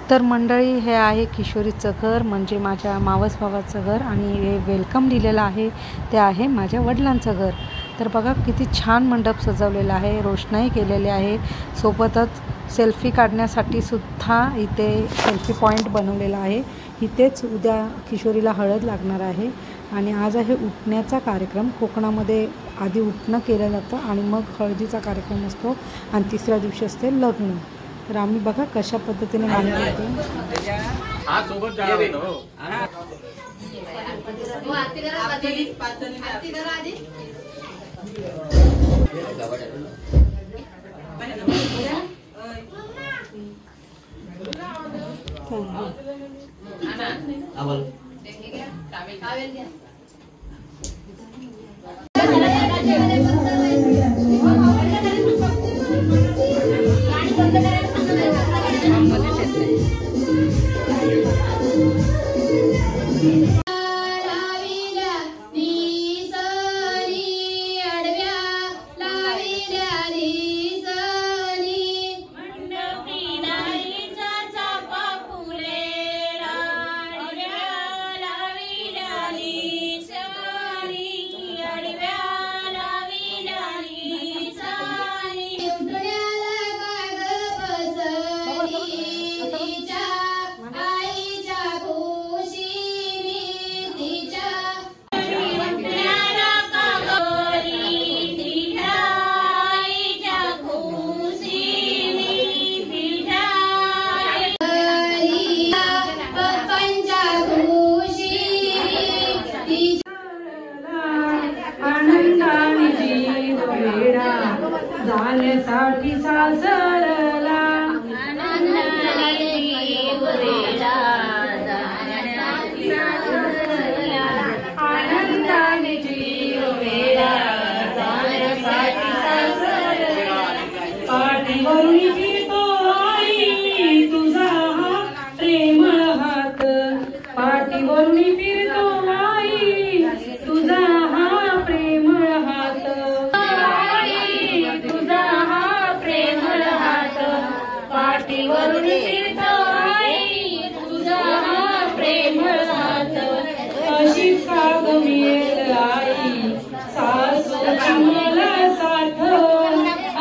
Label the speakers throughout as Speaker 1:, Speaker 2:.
Speaker 1: तर मंडळी, हे आहे किशोरीचं घर, म्हणजे माझ्या मावस भावाचं घर, आणि हे वेलकम लिहिलेलं आहे ते आहे माझ्या वडिलांचं घर। तर बघा किती छान मंडप सजवलेला आहे, रोषणाई केलेली आहे, सोबतच सेल्फी काढण्यासाठी सुद्धा इथे सेल्फी पॉईंट बनवलेला आहे। इथेच उद्या किशोरीला हळद लागणार आहे आणि आज आहे उठण्याचा कार्यक्रम। कोकणामध्ये आधी उठणं केलं जातं आणि मग हळदीचा कार्यक्रम असतो आणि तिसऱ्या दिवशी असते लग्न। तर आम्ही बघा कशा पद्धतीने गाणी गातो। जाण्यासाठी सासरला आनंदाने जीव वेडा जाण्यासाठी सासरला पाठीवरून फिरतो आई तुझा प्रेमळ हात पाठीवरून फिरतो आई तुझा प्रेमळ हात पाठीवरून फिरतो आई तुझा प्रेमळ हात अशीच का ग मिळेल आई सासूची मला साथ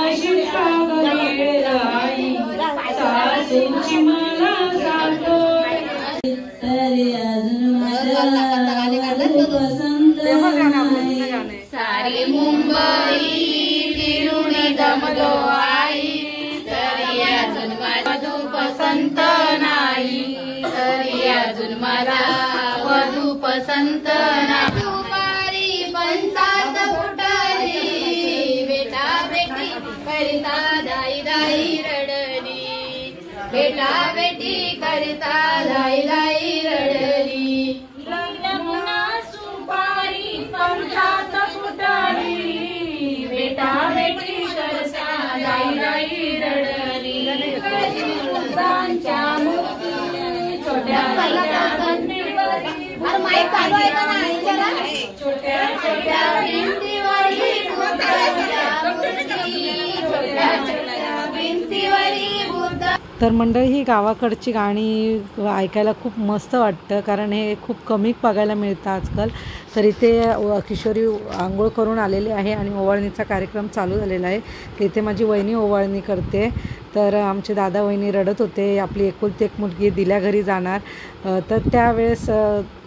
Speaker 1: अशीच का ग मिळेल आई सासूची मला साथ तरी अजून पसंत सारी मुंबई फिरून दमलो आई वधू पसंत नाही तरी अजून मला वधू पसंत नाही दुपारी पंचात फुटली बेटा बेटी करिता दाई दाई रडली बेटा बेटी करिता दाई दाई रडली लग्न सुपारी पंचात फुटली बेटा बेटी करता दाई दाई रडली तर मंडळी, ही गावाकडची गाणी ऐकायला खूप मस्त वाटतं, कारण हे खूप कमी बघायला मिळतं आजकाल। तर इथे किशोरी आंघोळ करून आलेली आहे आणि ओवाळणीचा कार्यक्रम चालू झालेला आहे। तर इथे माझी वहिनी ओवाळणी करते। तर आमचे दादा वहिनी रडत होते, आपली एकुलती एक मुलगी दिल्या घरी जाणार। तर त्यावेळेस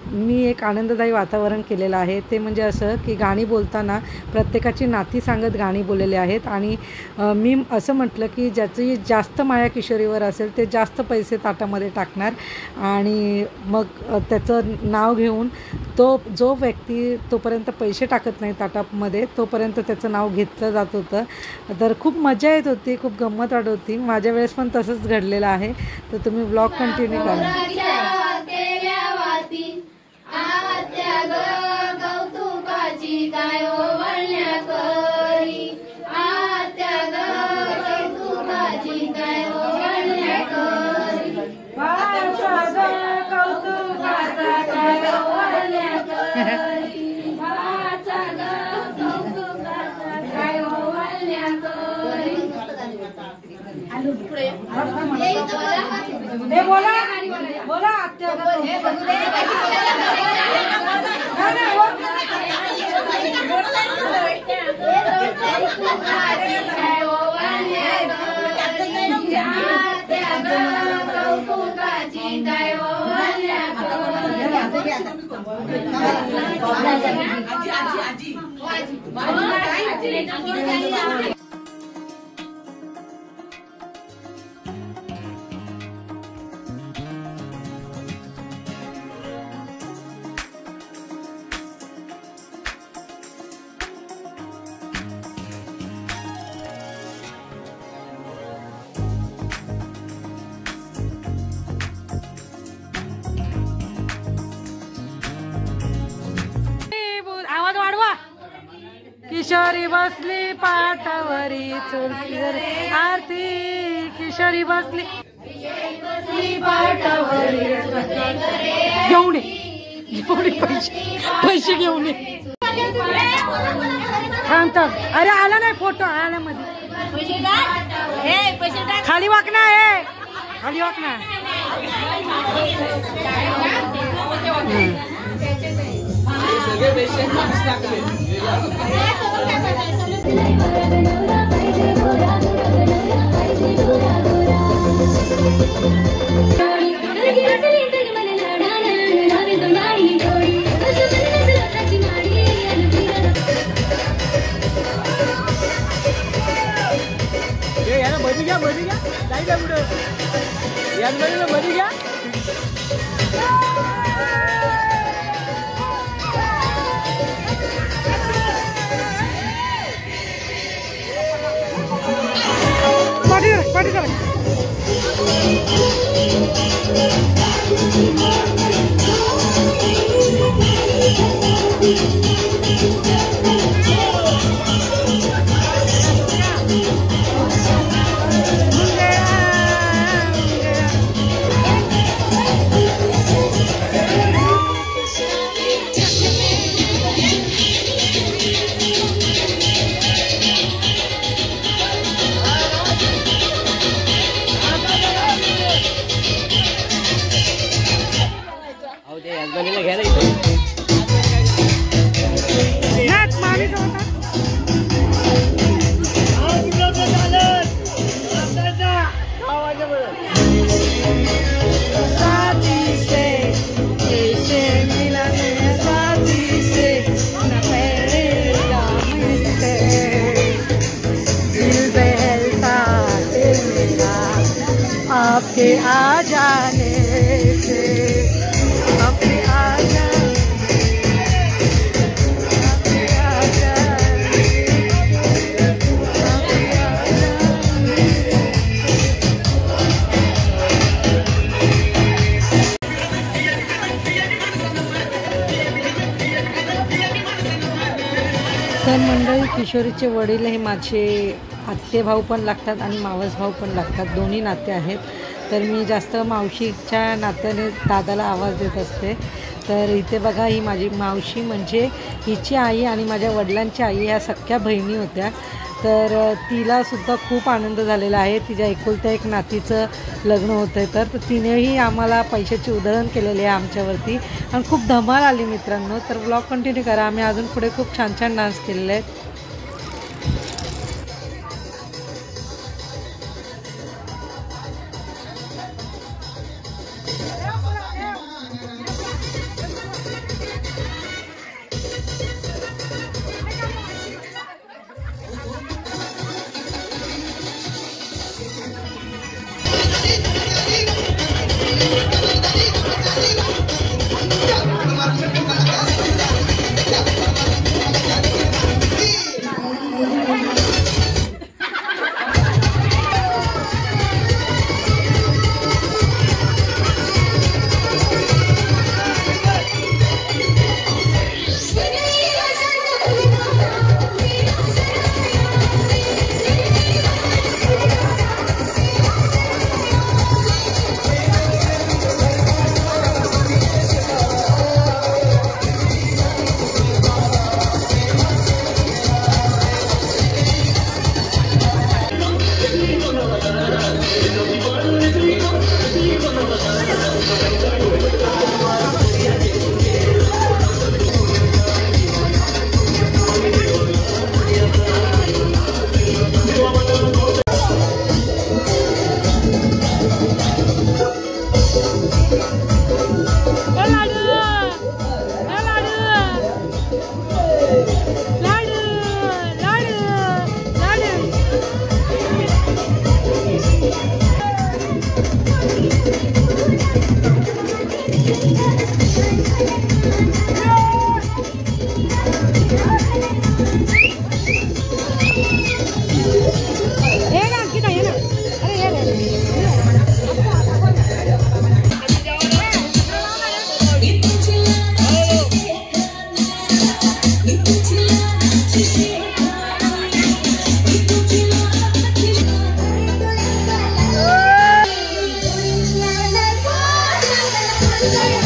Speaker 1: मी एक आनंददायी वातावरण केलेलं आहे, ते म्हणजे असं की गाणी बोलताना प्रत्येकाची नाती सांगत गाणी बोललेली आहेत आणि मी असं म्हटलं की ज्याची जास्त माया किशोरीवर असेल ते जास्त पैसे ताटामध्ये टाकणार आणि मग त्याचं नाव घेऊन जो व्यक्ती तोपर्यंत पैसे टाकत नाही ताटामध्ये तोपर्यंत त्याचं नाव घेतलं जात होतं। तर खूप मजा येत होती, खूप गंमत वाटत होती। माझ्या वेळेस पण तसंच घडलेलं आहे। तर तुम्ही ब्लॉग कंटिन्यू करा। कौतुकाची काय ओवळण्या करी आत्या ग कौतुकाची काय ओवळण्या करी भाचा ग कौतुकाचा काय ओवळण्या करी भाचा ग कौतुकाचा काय ओवळण्या करी बोला बोला आत्या किशोरी बसली पाटावरी चुलती आरती किशोरी बसली पाटावरी घेऊन पैसे घेऊन थांब. अरे आला नाही फोटो आला मध्ये खाली वाकना आहे खाली वाकना. आपके आ जाने से आपके आ जाने तर मंडळी किशोरीचे वडील हे माझे आत्ते भाऊ पण लागतात आणि मावस भाऊ पण लागतात, दोन्ही नाते आहेत. तर मी जास्त मावशीच्या नात्याने दादाला आवाज देत असते. तर इथे बघा ही माझी मावशी म्हणजे हिची आई आणि माझ्या वडिलांची आई ह्या सख्या बहिणी होत्या. तर तिलासुद्धा खूप आनंद झालेला आहे, तिच्या एकुलत्या एक नातीचं लग्न होतं आहे. तर तिनेही आम्हाला पैशाची उधळण केलेली आहे आमच्यावरती आणि खूप धमाल आली मित्रांनो. तर ब्लॉग कंटिन्यू करा, आम्ही अजून पुढे खूप छान छान डान्स केलेले आहेत.
Speaker 2: जय